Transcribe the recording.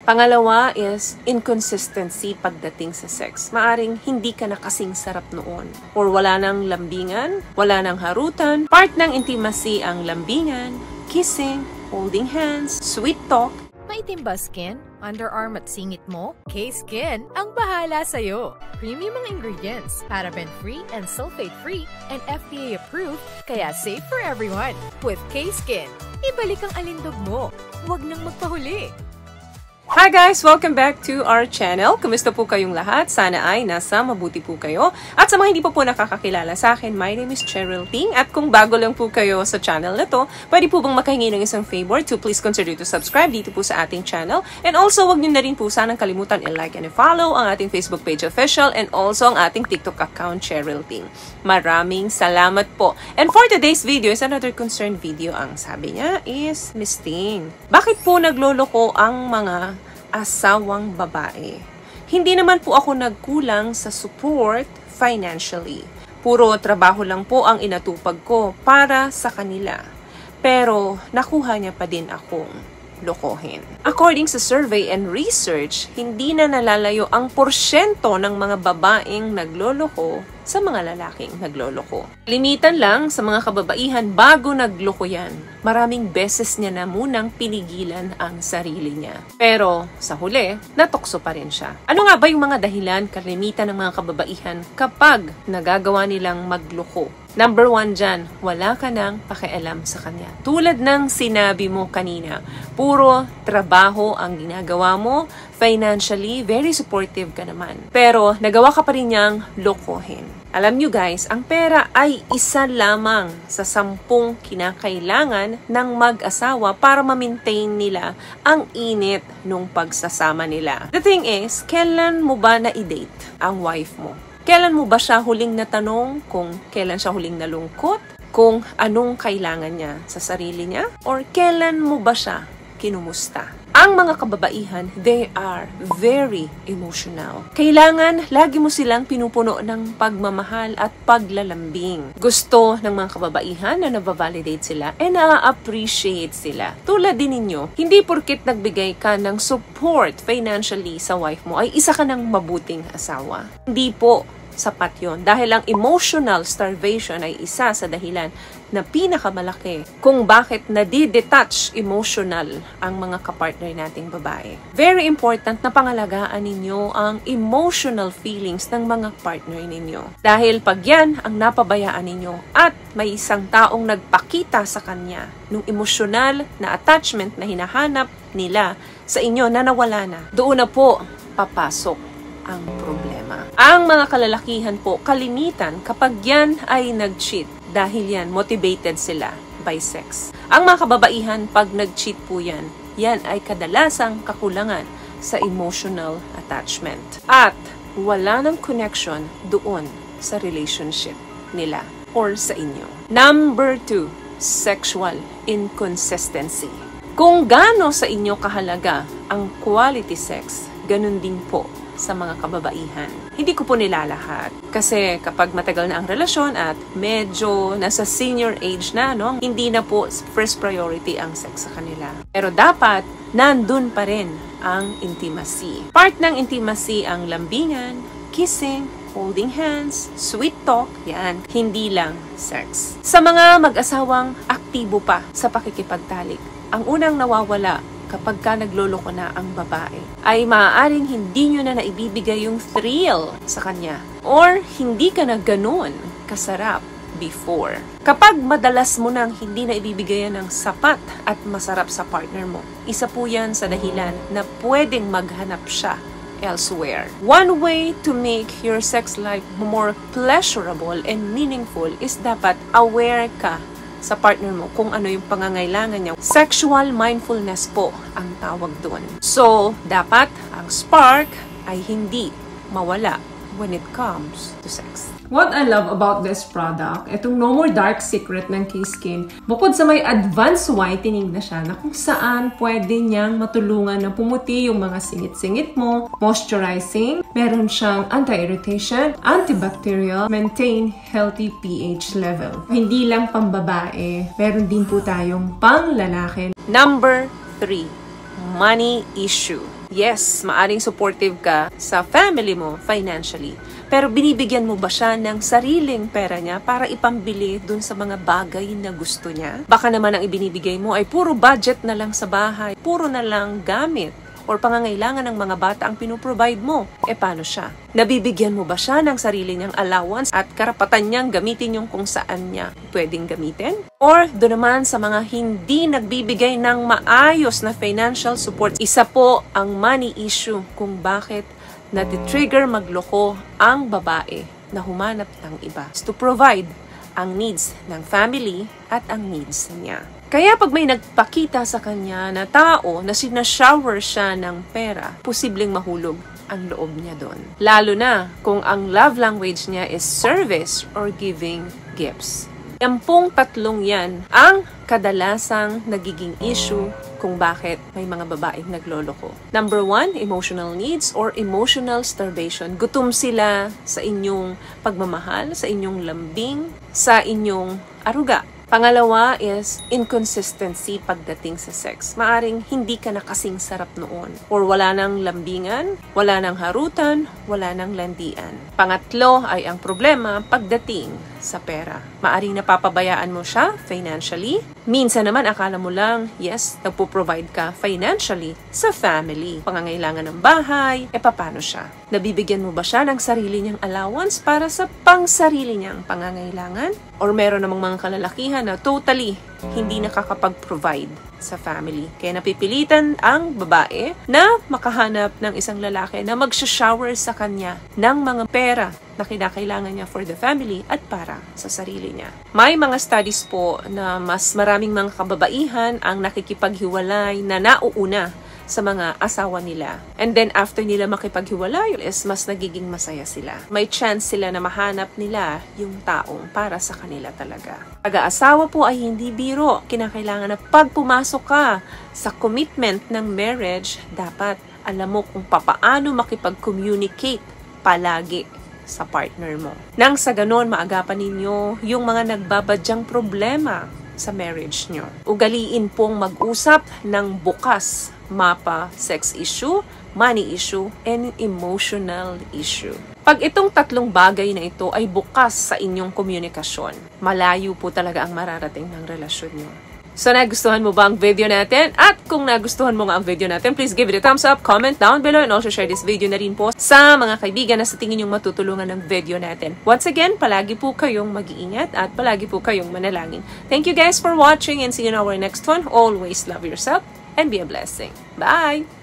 Pangalawa is inconsistency pagdating sa sex. Maaring hindi ka na kasing sarap noon. Or wala nang lambingan, wala nang harutan. Part ng intimacy ang lambingan, kissing, holding hands, sweet talk. Maitim ba skin? Underarm at singit mo? K-Skin ang bahala sa'yo. Premium ang ingredients, paraben-free and sulfate-free, and FDA-approved, kaya safe for everyone. With K-Skin, ibalik ang alindog mo. Huwag nang magpahuli. Hi guys! Welcome back to our channel. Kumusta po kayong lahat? Sana ay nasa mabuti po kayo. At sa mga hindi po nakakakilala sa akin, my name is Cheryl Ting. At kung bago lang po kayo sa channel na to, pwede po bang makahingi ng isang favor to please consider to subscribe dito po sa ating channel. And also, wag nyo na rin po sanang kalimutan i-like and i-follow ang ating Facebook page official and also ang ating TikTok account, Cheryl Ting. Maraming salamat po. And for today's video is another concerned video. Ang sabi niya is, Miss Ting, bakit po nagloloko ang mga asawang babae? Hindi naman po ako nagkulang sa support financially. Puro trabaho lang po ang inatupag ko para sa kanila. Pero nakuha niya pa din akong lokohin. According sa survey and research, hindi na nalalayo ang porsyento ng mga babaeng nagloloko sa mga lalaking nagloloko. Limitan lang sa mga kababaihan bago nagloko yan. Maraming beses niya na munang pinigilan ang sarili niya. Pero sa huli, natokso pa rin siya. Ano nga ba yung mga dahilan, kalimitan ng mga kababaihan kapag nagagawa nilang magloko? Number 1 dyan, wala ka nang pakialam sa kanya. Tulad ng sinabi mo kanina, puro trabaho ang ginagawa mo, financially, very supportive ka naman. Pero nagawa ka pa rin niyang lokohin. Alam nyo guys, ang pera ay isa lamang sa 10 kinakailangan ng mag-asawa para ma-maintain nila ang init nung pagsasama nila. The thing is, kailan mo ba na-date ang wife mo? Kailan mo ba siya huling natanong kung kailan siya huling nalungkot? Kung anong kailangan niya sa sarili niya? Or kailan mo ba siya kinumusta? Ang mga kababaihan, they are very emotional. Kailangan lagi mo silang pinupuno ng pagmamahal at paglalambing. Gusto ng mga kababaihan na nababalidate sila and na-appreciate sila. Tulad din ninyo, hindi porkit nagbigay ka ng support financially sa wife mo ay isa ka ng mabuting asawa. Hindi po sapat yon. Dahil ang emotional starvation ay isa sa dahilan na pinakamalaki kung bakit nadi-detach emotional ang mga kapartner nating babae. Very important na pangalagaan ninyo ang emotional feelings ng mga partner ninyo. Dahil pag yan ang napabayaan ninyo at may isang taong nagpakita sa kanya nung emotional na attachment na hinahanap nila sa inyo na nawala na, doon na po papasok ang problema. Ang mga kalalakihan po, kalimitan kapag yan ay nag-cheat dahil yan, motivated sila by sex. Ang mga kababaihan, pag nag-cheat po yan, yan ay kadalasang kakulangan sa emotional attachment. At wala ng connection doon sa relationship nila or sa inyo. Number 2, sexual inconsistency. Kung gaano sa inyo kahalaga ang quality sex, ganun din po sa mga kababaihan. Hindi ko po nilalahat. Kasi kapag matagal na ang relasyon at medyo nasa senior age na, no, hindi na po first priority ang sex sa kanila. Pero dapat, nandun pa rin ang intimacy. Part ng intimacy ang lambingan, kissing, holding hands, sweet talk, yan, hindi lang sex. Sa mga mag-asawang aktibo pa sa pakikipagtalik, ang unang nawawala kapag ka nagloloko na ang babae, ay maaaring hindi nyo na naibibigay yung thrill sa kanya. Or hindi ka na ganun kasarap before. Kapag madalas mo nang hindi na ibibigayan ng sapat at masarap sa partner mo, isa po yan sa dahilan na pwedeng maghanap siya elsewhere. One way to make your sex life more pleasurable and meaningful is dapat aware ka sa partner mo kung ano yung pangangailangan niya. Sexual mindfulness po ang tawag doon. So, dapat ang spark ay hindi mawala when it comes to sex. What I love about this product, itong No More Dark Secret ng K-Skin, bukod sa may advanced whitening na siya na kung saan pwede niyang matulungan na pumuti yung mga singit-singit mo, moisturizing, meron siyang anti-irritation, antibacterial, maintain healthy pH level. Hindi lang pambabae, meron din po tayong pang lalaki. Number 3, money issue. Yes, maaring supportive ka sa family mo financially. Pero binibigyan mo ba siya ng sariling pera niya para ipambili dun sa mga bagay na gusto niya? Baka naman ang ibinibigay mo ay puro budget na lang sa bahay, puro na lang gamit, or pangangailangan ng mga bata ang pinuprovide mo. Paano siya? Nabibigyan mo ba siya ng sarili niyang allowance at karapatan niyang gamitin yung kung saan niya pwedeng gamitin? Or doon naman sa mga hindi nagbibigay ng maayos na financial support, isa po ang money issue kung bakit natitrigger magloko ang babae na humanap ng iba to provide ang needs ng family at ang needs niya. Kaya pag may nagpakita sa kanya na tao na sinashower siya ng pera, posibleng mahulog ang loob niya doon. Lalo na kung ang love language niya is service or giving gifts. Yan pong tatlong yan ang kadalasang nagiging issue kung bakit may mga babaeng nagloloko. Number 1, emotional needs or emotional starvation. Gutom sila sa inyong pagmamahal, sa inyong lambing, sa inyong aruga. Pangalawa is inconsistency pagdating sa sex. Maaring hindi ka na kasing sarap noon. Or wala nang lambingan, wala nang harutan, wala nang landian. Pangatlo ay ang problema pagdating sa pera. Maaring napapabayaan mo siya financially. Minsan naman akala mo lang, yes, nagpo-provide ka financially sa family. Pangangailangan ng bahay, paano siya? Nabibigyan mo ba siya ng sarili niyang allowance para sa pang-sarili niyang pangangailangan? Or meron namang mga kalalakihan na totally hindi nakakapag-provide sa family. Kaya napipilitan ang babae na makahanap ng isang lalaki na mag-shower sa kanya ng mga pera na kinakailangan niya for the family at para sa sarili niya. May mga studies po na mas maraming mga kababaihan ang nakikipaghiwalay na nauuna sa mga asawa nila. And then after nila makipaghiwalay, is mas nagiging masaya sila. May chance sila na mahanap nila yung taong para sa kanila talaga. Pag-aasawa po ay hindi biro. Kinakailangan na pag pumasok ka sa commitment ng marriage, dapat alam mo kung paano makipag-communicate palagi sa partner mo. Nang sa ganon, maagapan ninyo yung mga nagbabadyang problema sa marriage nyo. Ugaliin pong mag-usap ng bukas, mapa sex issue, money issue, and emotional issue. Pag itong tatlong bagay na ito ay bukas sa inyong komunikasyon, malayo po talaga ang mararating ng relasyon nyo. So, nagustuhan mo ba ang video natin? At kung nagustuhan mo nga ang video natin, please give it a thumbs up, comment down below, and also share this video na rin po sa mga kaibigan na sa tingin yung matutulungan ng video natin. Once again, palagi po kayong mag-iingat at palagi po kayong manalangin. Thank you guys for watching and see you in our next one. Always love yourself and be a blessing. Bye!